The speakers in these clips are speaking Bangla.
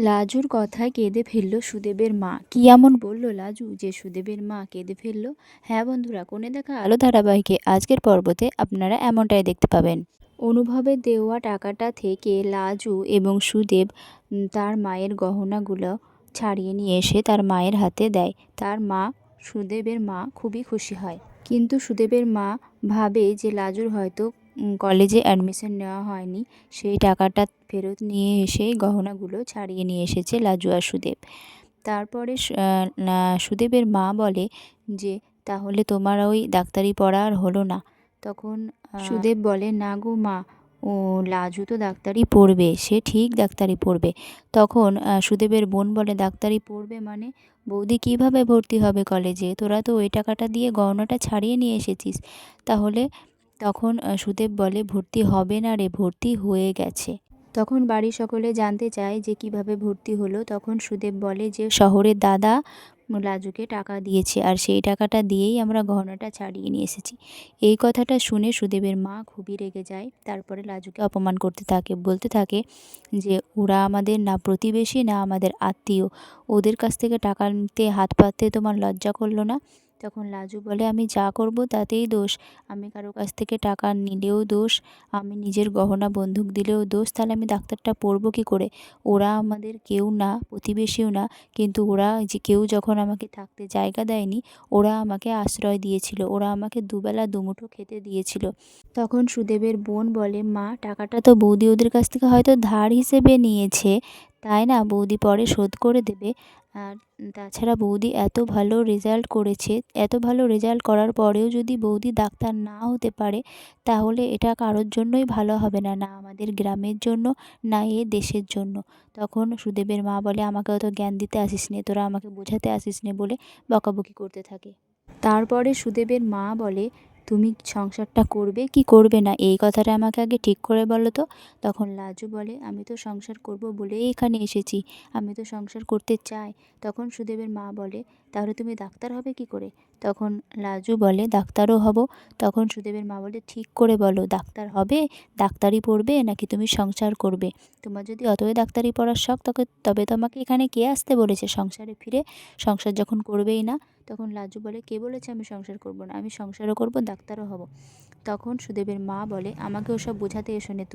লাজুর কথায় কেঁদে ফেলল সুদেবের মা। কি এমন বলল লাজু যে সুদেবের মা কেঁদে ফেলল? হ্যাঁ বন্ধুরা, কোণে দেখা আলো ধারাবাহিকে আজকের পর্বতে আপনারা এমনটাই দেখতে পাবেন। অনুভবের দেওয়া টাকাটা থেকে লাজু এবং সুদেব তার মায়ের গহনাগুলো ছাড়িয়ে নিয়ে এসে তার মায়ের হাতে দেয়। তার মা, সুদেবের মা খুবই খুশি হয়। কিন্তু সুদেবের মা ভাবে যে লাজুর হয়তো কলেজে অ্যাডমিশন নেওয়া হয়নি, সেই টাকাটা ফেরত নিয়ে এসে গহনাগুলো ছাড়িয়ে নিয়ে এসেছে লাজু আর সুদেব। তারপরে সুদেবের মা বলে যে তাহলে তোমার ওই ডাক্তারি পড়া আর হলো না। তখন সুদেব বলে, না গো মা, ও লাজু তো ডাক্তারি পড়বে, সে ঠিক ডাক্তারি পড়বে। তখন সুদেবের বোন বলে, ডাক্তারি পড়বে মানে? বৌদি কিভাবে ভর্তি হবে কলেজে? তোরা তো ওই টাকাটা দিয়ে গহনাটা ছাড়িয়ে নিয়ে এসেছিস। তাহলে তখন সুদেব বলে, ভর্তি হবে না রে, ভর্তি হয়ে গেছে। তখন বাড়ির সকলে জানতে চায় যে কিভাবে ভর্তি হলো। তখন সুদেব বলে যে শহরের দাদা লাজুকে টাকা দিয়েছে, আর সেই টাকাটা দিয়েই আমরা গহনাটা ছাড়িয়ে নিয়ে এসেছি। এই কথাটা শুনে সুদেবের মা খুবই রেগে যায়। তারপরে লাজুকে অপমান করতে থাকে, বলতে থাকে যে ওরা আমাদের না প্রতিবেশী না আমাদের আত্মীয়, ওদের কাছ থেকে টাকা নিতে হাত পাততে তোমার লজ্জা করলো না? তখন লাজু বলে, আমি যা করব তাতেই দোষ। আমি কারো কাছ থেকে টাকা নিলেও দোষ, আমি নিজের গহনা বন্ধক দিলেও দোষ। তাহলে আমি ডাক্তারটা পড়বো কী করে? ওরা আমাদের কেউ না, প্রতিবেশীও না, কিন্তু ওরা যে কেউ যখন আমাকে থাকতে জায়গা দেয়নি, ওরা আমাকে আশ্রয় দিয়েছিল, ওরা আমাকে দুবেলা দুমুঠো খেতে দিয়েছিল। তখন সুদেবের বোন বলে, মা, টাকাটা তো বৌদি ওদের কাছ থেকে হয়তো ধার হিসেবে নিয়েছে, তাই না? বৌদি পরে শোধ করে দেবে। আর তাছাড়া বৌদি এত ভালো রেজাল্ট করেছে, এত ভালো রেজাল্ট করার পরেও যদি বৌদি ডাক্তার না হতে পারে, তাহলে এটা কারোর জন্যই ভালো হবে না, না আমাদের গ্রামের জন্য, না এ দেশের জন্য। তখন সুদেবের মা বলে, আমাকে অত জ্ঞান দিতে আসিস নে, তোরা আমাকে বোঝাতে আসিস নে বলে বকাবকি করতে থাকে। তারপরে সুদেবের মা বলে, তুমি সংসারটা করবে কি করবে না, এই কথাটা আমাকে আগে ঠিক করে বলো তো। তখন লাজু বলে, আমি তো সংসার করব বলেই এখানে এসেছি, আমি তো সংসার করতে চাই। তখন সুদেবের মা বলে, তাহলে তুমি ডাক্তার হবে কি করে? তখন লাজু বলে, ডাক্তারও হব। তখন সুদেবের মা বলে, ঠিক করে বলো, ডাক্তার হবে, ডাক্তারি পড়বে নাকি তুমি সংসার করবে? তোমার যদি অতই ডাক্তারি পড়ার শখ, তবে তোমাকে এখানে কে আসতে বলেছে সংসারে ফিরে? সংসার যখন করবেই না। তখন লাজু বলে, কে বলেছে আমি সংসার করব না? আমি সংসারও করব, ডাক্তারও হব। তখন সুদেবের মা বলে, আমাকে ওসব বোঝাতে এসো না,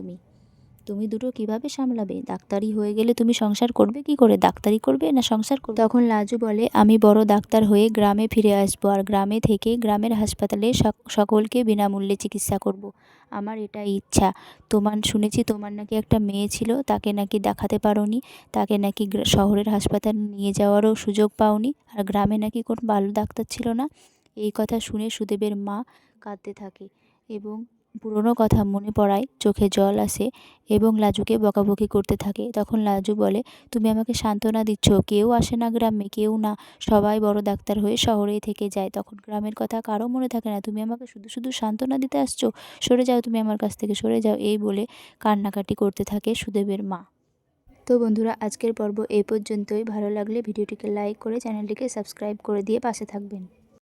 তুমি দুটো কিভাবে সামলাবে? ডাক্তারি হয়ে গেলে তুমি সংসার করবে কি করে? ডাক্তারি করবে না সংসার করবে? তখন লাজু বলে, আমি বড় ডাক্তার হয়ে গ্রামে ফিরে আসবো, আর গ্রামে থেকে গ্রামের হাসপাতালে সকলকে বিনামূল্যে চিকিৎসা করব। আমার এটাই ইচ্ছা। শুনেছি তোমার নাকি একটা মেয়ে ছিল, তাকে নাকি দেখাতে পারোনি, তাকে নাকি শহরের হাসপাতালে নিয়ে যাওয়ারও সুযোগ পাওনি, আর গ্রামে নাকি কোনো ভালো ডাক্তার ছিল না। এই কথা শুনে সুদেবের মা কাঁদতে থাকে এবং পুরনো কথা মনে পড়ায় চোখে জল আসে এবং লাজুকে বকাবকি করতে থাকে। তখন লাজু বলে, তুমি আমাকে সান্ত্বনা দিচ্ছ, কেউ আসে না গ্রামে, কেউ না, সবাই বড় ডাক্তার হয়ে শহরেই থেকে যায়, তখন গ্রামের কথা কারো মনে থাকে না, তুমি আমাকে শুধু শুধু সান্ত্বনা দিতে আসছো, সরে যাও, তুমি আমার কাছ থেকে সরে যাও, এই বলে কান্নাকাটি করতে থাকে সুদেবের মা। তো বন্ধুরা, আজকের পর্ব এই পর্যন্তই। ভালো লাগলে ভিডিওটিকে লাইক করে চ্যানেলটিকে সাবস্ক্রাইব করে দিয়ে পাশে থাকবেন।